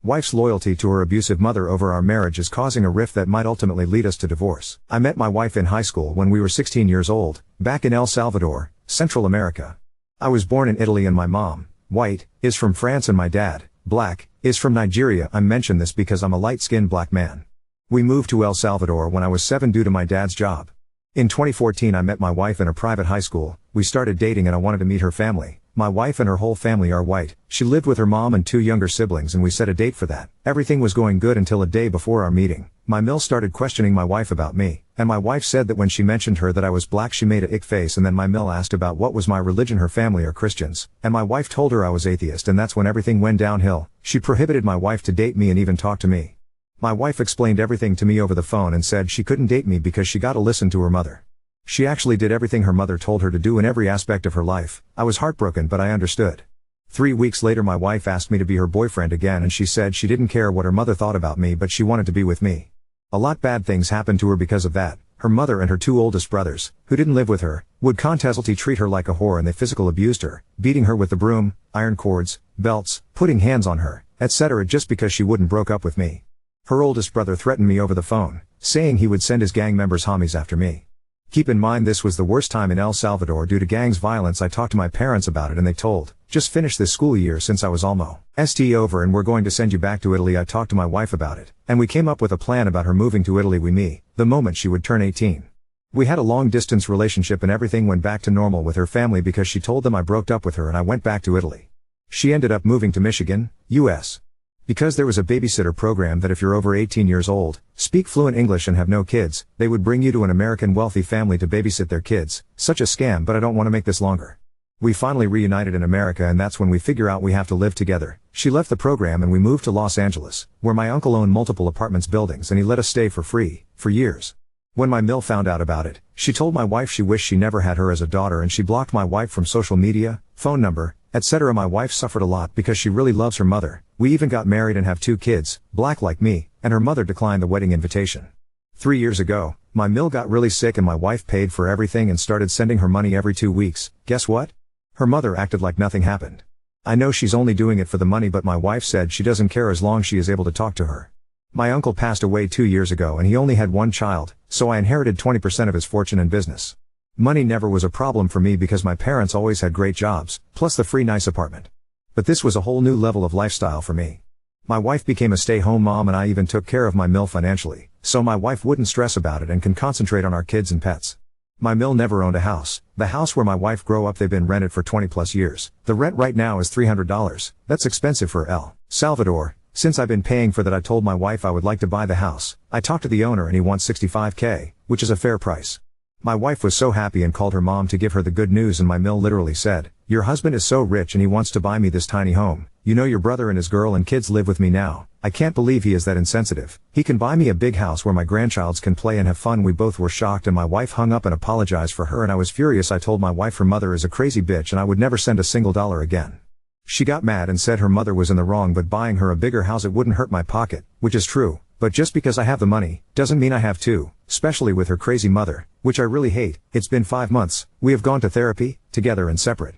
Wife's loyalty to her abusive mother over our marriage is causing a rift that might ultimately lead us to divorce. I met my wife in high school when we were 16 years old, back in El Salvador, Central America. I was born in Italy and my mom, white, is from France and my dad, black, is from Nigeria. I mention this because I'm a light-skinned black man. We moved to El Salvador when I was 7 due to my dad's job. In 2014 I met my wife in a private high school, we started dating and I wanted to meet her family. My wife and her whole family are white, she lived with her mom and 2 younger siblings and we set a date for that. Everything was going good until a day before our meeting. My mill started questioning my wife about me, and my wife said that when she mentioned her that I was black she made a ick face, and then my mill asked about what was my religion, her family are Christians, and my wife told her I was atheist, and that's when everything went downhill. She prohibited my wife to date me and even talk to me. My wife explained everything to me over the phone and said she couldn't date me because she got to listen to her mother. She actually did everything her mother told her to do in every aspect of her life. I was heartbroken, but I understood. 3 weeks later my wife asked me to be her boyfriend again, and she said she didn't care what her mother thought about me, but she wanted to be with me. A lot bad things happened to her because of that. Her mother and her 2 oldest brothers, who didn't live with her, would constantly treat her like a whore, and they physical abused her, beating her with the broom, iron cords, belts, putting hands on her, etc. just because she wouldn't broke up with me. Her oldest brother threatened me over the phone, saying he would send his gang members homies after me. Keep in mind this was the worst time in El Salvador due to gangs violence. I talked to my parents about it and they told, just finish this school year since I was almost over and we're going to send you back to Italy. I talked to my wife about it, and we came up with a plan about her moving to Italy with me, the moment she would turn 18. We had a long distance relationship and everything went back to normal with her family because she told them I broke up with her and I went back to Italy. She ended up moving to Michigan, US. Because there was a babysitter program that if you're over 18 years old, speak fluent English and have no kids, they would bring you to an American wealthy family to babysit their kids. Such a scam, but I don't want to make this longer. We finally reunited in America, and that's when we figure out we have to live together. She left the program and we moved to Los Angeles, where my uncle owned multiple apartments buildings and he let us stay for free, for years. When my mill found out about it, she told my wife she wished she never had her as a daughter, and she blocked my wife from social media, phone number, etc. My wife suffered a lot because she really loves her mother. We even got married and have 2 kids, black like me, and her mother declined the wedding invitation. 3 years ago, my mill got really sick and my wife paid for everything and started sending her money every 2 weeks. Guess what? Her mother acted like nothing happened. I know she's only doing it for the money, but my wife said she doesn't care as long as she is able to talk to her. My uncle passed away 2 years ago and he only had 1 child, so I inherited 20% of his fortune and business. Money never was a problem for me because my parents always had great jobs, plus the free nice apartment. But this was a whole new level of lifestyle for me. My wife became a stay-home mom and I even took care of my mill financially, so my wife wouldn't stress about it and can concentrate on our kids and pets. My mill never owned a house. The house where my wife grew up, they've been rented for 20 plus years. The rent right now is $300. That's expensive for El Salvador. Since I've been paying for that, I told my wife I would like to buy the house. I talked to the owner and he wants $65K, which is a fair price. My wife was so happy and called her mom to give her the good news, and my mill literally said, "Your husband is so rich and he wants to buy me this tiny home. You know your brother and his girl and kids live with me now. I can't believe he is that insensitive. He can buy me a big house where my grandchilds can play and have fun." We both were shocked and my wife hung up and apologized for her, and I was furious. I told my wife her mother is a crazy bitch and I would never send a single dollar again. She got mad and said her mother was in the wrong, but buying her a bigger house, it wouldn't hurt my pocket, which is true. But just because I have the money, doesn't mean I have to, especially with her crazy mother, which I really hate. It's been 5 months, we have gone to therapy, together and separate.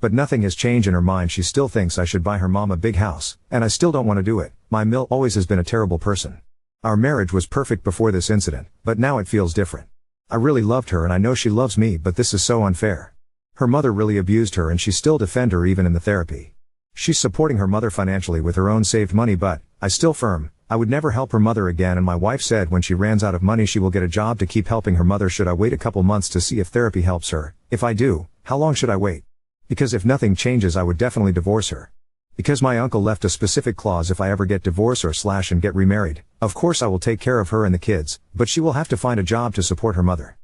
But nothing has changed in her mind. She still thinks I should buy her mom a big house, and I still don't want to do it. My mill always has been a terrible person. Our marriage was perfect before this incident, but now it feels different. I really loved her and I know she loves me, but this is so unfair. Her mother really abused her and she still defend her even in the therapy. She's supporting her mother financially with her own saved money, but I still firm. I would never help her mother again, and my wife said when she runs out of money she will get a job to keep helping her mother. Should I wait a couple months to see if therapy helps her? If I do, how long should I wait? Because if nothing changes I would definitely divorce her. Because my uncle left a specific clause if I ever get divorced or / and get remarried. Of course I will take care of her and the kids, but she will have to find a job to support her mother.